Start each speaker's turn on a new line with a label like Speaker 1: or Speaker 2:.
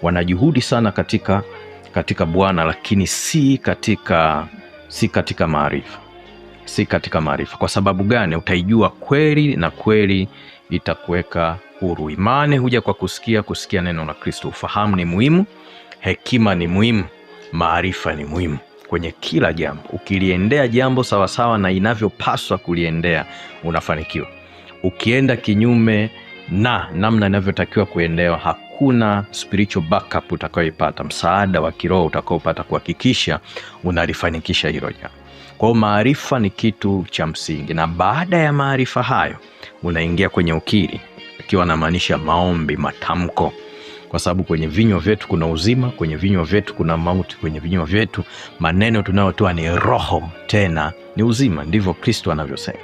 Speaker 1: wanajuhudi sana katika Bwana, lakini si katika maarifa. Si katika maarifa. Kwa sababu gani? Utaijua kweli na kweli itakuweka huru. Imani huja kwa kusikia neno la Kristo. Ufahamu ni muhimu, hekima ni muhimu, maarifa ni muhimu kwenye kila jambo. Ukiliendea jambo sawasawa na inavyopaswa kuliendea, unafanikiwa. Ukienda kinyume na namna inavyotakiwa kuendewa, hakuna spiritual backup utakayoipata, msaada wa kiroho utakaopata kuhakikisha unalifanikisha hilo jambo. Kwa hiyo maarifa ni kitu cha msingi, na baada ya maarifa hayo unaingia kwenye ukiri, ikiwa namaanisha maombi, matamko. Kwa sababu kwenye vinywa vyetu kuna uzima, kwenye vinywa vyetu kuna mauti, kwenye vinywa vyetu maneno tunayotoa ni roho, tena ni uzima. Ndivyo Kristo anavyosema.